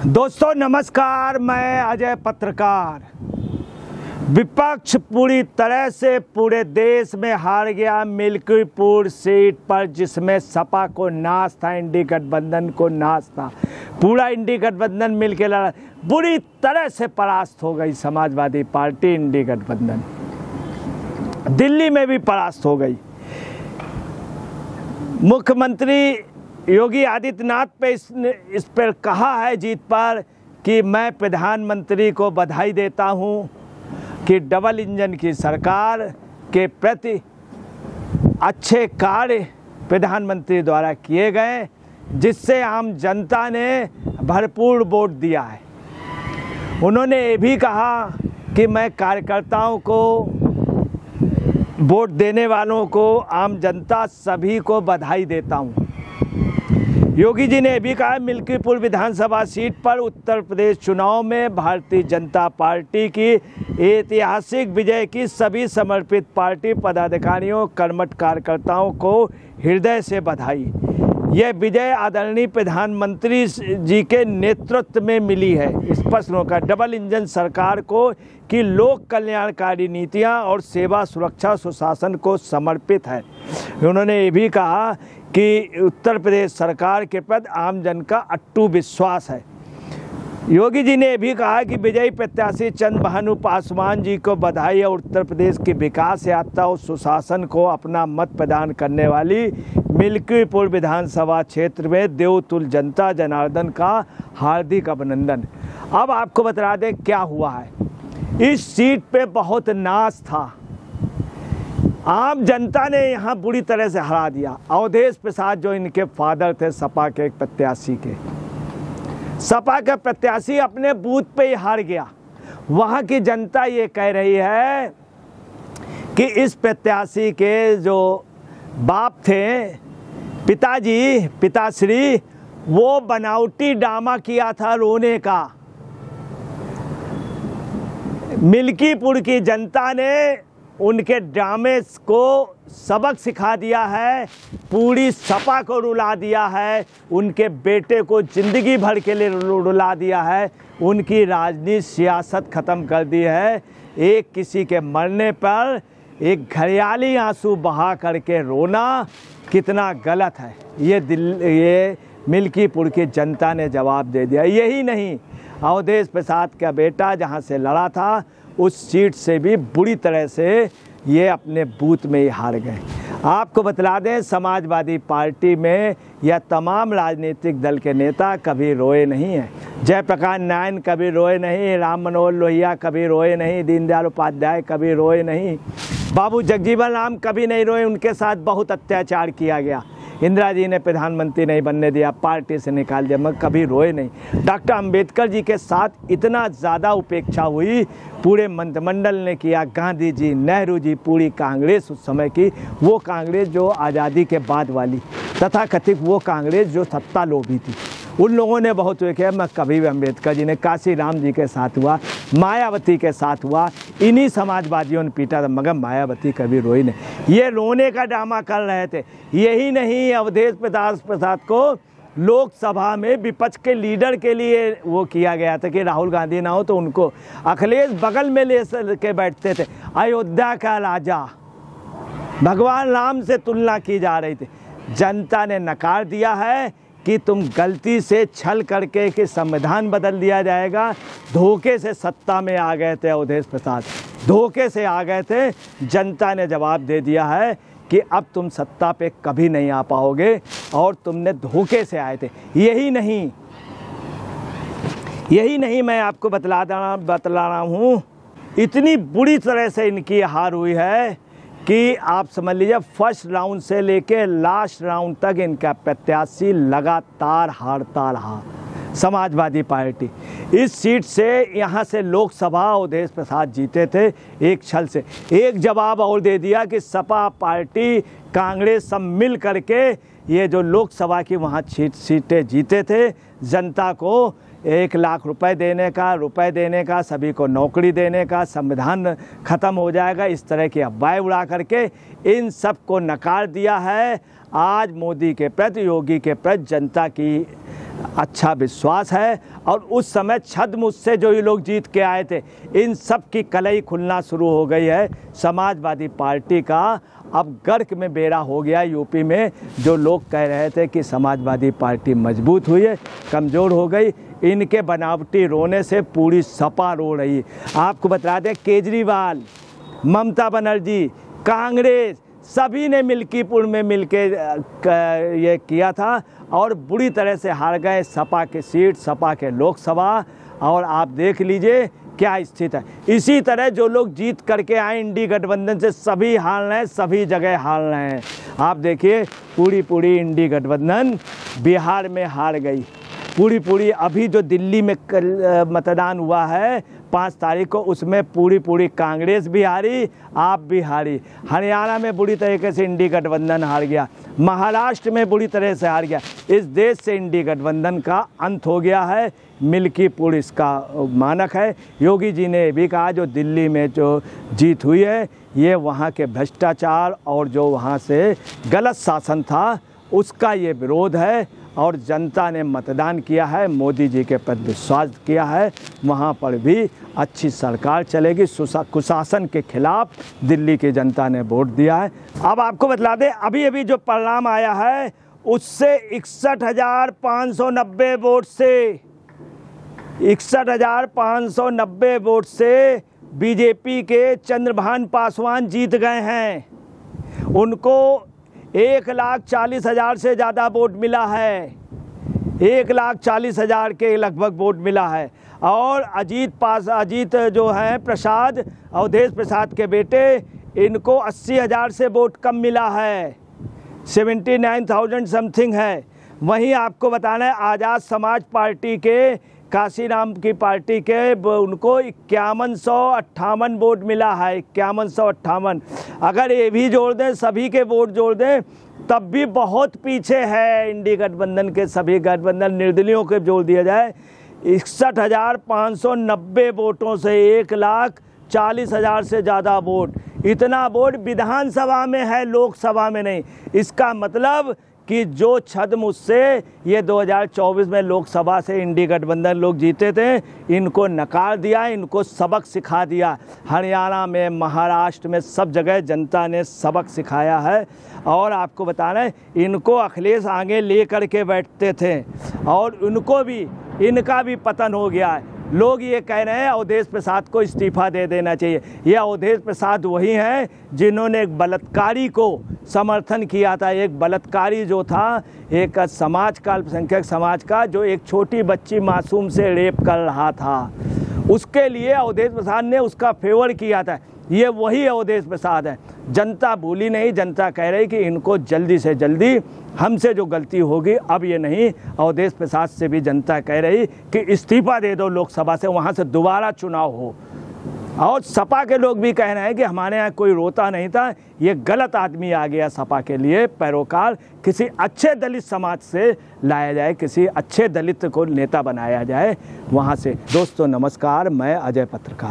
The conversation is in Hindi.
दोस्तों नमस्कार, मैं अजय पत्रकार। विपक्ष पूरी तरह से पूरे देश में हार गया मिल्कीपुर सीट पर, जिसमें सपा को नाश था, इंडी गठबंधन को नाश था। पूरा इंडी गठबंधन मिलकर लड़ा, बुरी तरह से परास्त हो गई समाजवादी पार्टी। इंडी गठबंधन दिल्ली में भी परास्त हो गई। मुख्यमंत्री योगी आदित्यनाथ पे इस पर कहा है जीत पर कि मैं प्रधानमंत्री को बधाई देता हूं कि डबल इंजन की सरकार के प्रति अच्छे कार्य प्रधानमंत्री द्वारा किए गए, जिससे आम जनता ने भरपूर वोट दिया है। उन्होंने ये भी कहा कि मैं कार्यकर्ताओं को, वोट देने वालों को, आम जनता सभी को बधाई देता हूं। योगी जी ने भी कहा मिल्कीपुर विधानसभा सीट पर उत्तर प्रदेश चुनाव में भारतीय जनता पार्टी की ऐतिहासिक विजय की सभी समर्पित पार्टी पदाधिकारियों, कर्मठ कार्यकर्ताओं को हृदय से बधाई। यह विजय आदरणीय प्रधानमंत्री जी के नेतृत्व में मिली है। स्पष्ट होकर डबल इंजन सरकार को कि लोक कल्याणकारी नीतियां और सेवा, सुरक्षा, सुशासन को समर्पित है। उन्होंने ये भी कहा कि उत्तर प्रदेश सरकार के प्रति आम जन का अटूट विश्वास है। योगी जी ने भी कहा कि विजयी प्रत्याशी चंद्रभानु पासवान जी को बधाई और उत्तर प्रदेश की विकास यात्रा और सुशासन को अपना मत प्रदान करने वाली मिल्कीपुर विधानसभा क्षेत्र में देवतुल्य जनता जनार्दन का हार्दिक अभिनंदन। अब आपको बता दें क्या हुआ है। इस सीट पे बहुत नाश था, आम जनता ने यहाँ बुरी तरह से हरा दिया। अवधेश प्रसाद जो इनके फादर थे, सपा के एक प्रत्याशी के, सपा का प्रत्याशी अपने बूथ पे ही हार गया। वहाँ की जनता ये कह रही है कि इस प्रत्याशी के जो बाप थे, पिताश्री, वो बनावटी ड्रामा किया था रोने का। मिल्कीपुर की जनता ने उनके ड्रामे को सबक सिखा दिया है, पूरी सपा को रुला दिया है, उनके बेटे को जिंदगी भर के लिए रुला दिया है, उनकी राजनीति सियासत ख़त्म कर दी है। एक किसी के मरने पर एक घड़ियाली आंसू बहा करके रोना कितना गलत है, ये मिल्कीपुर की जनता ने जवाब दे दिया। यही नहीं, अवधेश प्रसाद का बेटा जहां से लड़ा था उस सीट से भी बुरी तरह से ये अपने बूथ में ही हार गए। आपको बतला दें, समाजवादी पार्टी में यह तमाम राजनीतिक दल के नेता कभी रोए नहीं हैं। जयप्रकाश नारायण कभी रोए नहीं, राम मनोहर लोहिया कभी रोए नहीं, दीनदयाल उपाध्याय कभी रोए नहीं, बाबू जगजीवन राम कभी नहीं रोए। उनके साथ बहुत अत्याचार किया गया, इंदिरा जी ने प्रधानमंत्री नहीं बनने दिया, पार्टी से निकाल दिया, मगर कभी रोए नहीं। डॉक्टर अंबेडकर जी के साथ इतना ज़्यादा उपेक्षा हुई, पूरे मंत्रिमंडल ने किया, गांधी जी, नेहरू जी, पूरी कांग्रेस उस समय की, वो कांग्रेस जो आज़ादी के बाद वाली तथाकथित वो कांग्रेस जो सत्ता लोभी थी, उन लोगों ने बहुत किया। मैं कभी भी अम्बेडकर जी ने, काशी राम जी के साथ हुआ, मायावती के साथ हुआ, इन्हीं समाजवादियों ने पीटा था, मगर मायावती कभी रोई नहीं। ये रोने का ड्रामा कर रहे थे। यही नहीं, अवधेश प्रसाद को लोकसभा में विपक्ष के लीडर के लिए वो किया गया था कि राहुल गांधी ना हो तो उनको अखिलेश बगल में ले के बैठते थे। अयोध्या का राजा भगवान राम से तुलना की जा रही थी। जनता ने नकार दिया है कि तुम गलती से छल करके कि संविधान बदल दिया जाएगा, धोखे से सत्ता में आ गए थे अवधेश प्रसाद, धोखे से आ गए थे। जनता ने जवाब दे दिया है कि अब तुम सत्ता पे कभी नहीं आ पाओगे और तुमने धोखे से आए थे। यही नहीं मैं आपको बतला रहा हूँ, इतनी बुरी तरह से इनकी हार हुई है कि आप समझ लीजिए फर्स्ट राउंड से लेके लास्ट राउंड तक इनका प्रत्याशी लगातार हारता रहा। समाजवादी पार्टी इस सीट से, यहाँ से लोकसभा अवधेश प्रसाद जीते थे एक छल से। एक जवाब और दे दिया कि सपा पार्टी, कांग्रेस सब मिल करके ये जो लोकसभा की वहाँ सीटें जीते थे, जनता को 1 लाख रुपए देने का, सभी को नौकरी देने का, संविधान ख़त्म हो जाएगा, इस तरह की अफवाहें उड़ा करके इन सब को नकार दिया है। आज मोदी के प्रति, योगी के प्रति जनता की अच्छा विश्वास है। और उस समय छद्म उससे जो ये लोग जीत के आए थे, इन सब की कलई खुलना शुरू हो गई है। समाजवादी पार्टी का अब गर्क में बेड़ा हो गया यूपी में। जो लोग कह रहे थे कि समाजवादी पार्टी मजबूत हुई है, कमज़ोर हो गई, इनके बनावटी रोने से पूरी सपा रो रही। आपको बता दें, केजरीवाल, ममता बनर्जी, कांग्रेस सभी ने मिल्कीपुर में मिलके ये किया था और बुरी तरह से हार गए सपा के सीट, सपा के लोकसभा। और आप देख लीजिए क्या स्थिति है। इसी तरह जो लोग जीत करके आए इंडी गठबंधन से, सभी हार रहे हैं, सभी जगह हार रहे हैं। आप देखिए पूरी इंडी गठबंधन बिहार में हार गई, पूरी। अभी जो दिल्ली में मतदान हुआ है 5 तारीख को, उसमें पूरी कांग्रेस भी हारी, आप भी हारी। हरियाणा में बुरी तरीके से इंडी गठबंधन हार गया, महाराष्ट्र में बुरी तरह से हार गया। इस देश से इंडी गठबंधन का अंत हो गया है। मिल्कीपुर इसका मानक है। योगी जी ने भी कहा जो दिल्ली में जो जीत हुई है, ये वहाँ के भ्रष्टाचार और जो वहाँ से गलत शासन था उसका ये विरोध है। और जनता ने मतदान किया है, मोदी जी के प्रति विश्वास किया है, वहाँ पर भी अच्छी सरकार चलेगी। कुशासन के खिलाफ दिल्ली की जनता ने वोट दिया है। अब आपको बतला दें, अभी जो परिणाम आया है उससे 61,590 वोट से 61,590 वोट से बीजेपी के चंद्रभान पासवान जीत गए हैं। उनको 1,40,000 से ज़्यादा वोट मिला है, 1,40,000 के लगभग वोट मिला है। और अजीत जो हैं प्रसाद, अवधेश प्रसाद के बेटे, इनको 80,000 से वोट कम मिला है, 79,000 समथिंग है। वहीं आपको बताना है आज़ाद समाज पार्टी के, काशीराम की पार्टी के, उनको 5158 वोट मिला है, 5158। अगर ये भी जोड़ दें, सभी के वोट जोड़ दें, तब भी बहुत पीछे है इंडी गठबंधन के सभी गठबंधन। निर्दलीयों के जोड़ दिया जाए 61,590 वोटों से 1,40,000 से ज़्यादा वोट, इतना वोट विधानसभा में है, लोकसभा में नहीं। इसका मतलब कि जो छद्म उससे ये 2024 में लोकसभा से इंडी गठबंधन लोग जीते थे, इनको नकार दिया, इनको सबक सिखा दिया। हरियाणा में, महाराष्ट्र में, सब जगह जनता ने सबक सिखाया है। और आपको बताना है, इनको अखिलेश आगे ले करके बैठते थे और इनका भी पतन हो गया है। लोग ये कह रहे हैं अवधेश प्रसाद को इस्तीफा दे देना चाहिए। ये अवधेश प्रसाद वही हैं जिन्होंने एक बलात्कारी को समर्थन किया था। एक बलात्कारी जो था, एक समाज का, अल्पसंख्यक समाज का, जो एक छोटी बच्ची मासूम से रेप कर रहा था, उसके लिए अवधेश प्रसाद ने उसका फेवर किया था। ये वही अवधेश प्रसाद है। जनता भूली नहीं, जनता कह रही कि इनको जल्दी से जल्दी, हमसे जो गलती होगी अब ये नहीं। अवधेश प्रसाद से भी जनता कह रही कि इस्तीफा दे दो लोकसभा से, वहाँ से दोबारा चुनाव हो। और सपा के लोग भी कह रहे हैं कि हमारे यहाँ कोई रोता नहीं था, ये गलत आदमी आ गया सपा के लिए पैरोकार। किसी अच्छे दलित समाज से लाया जाए, किसी अच्छे दलित को नेता बनाया जाए वहाँ से। दोस्तों नमस्कार, मैं अजय पत्रकार।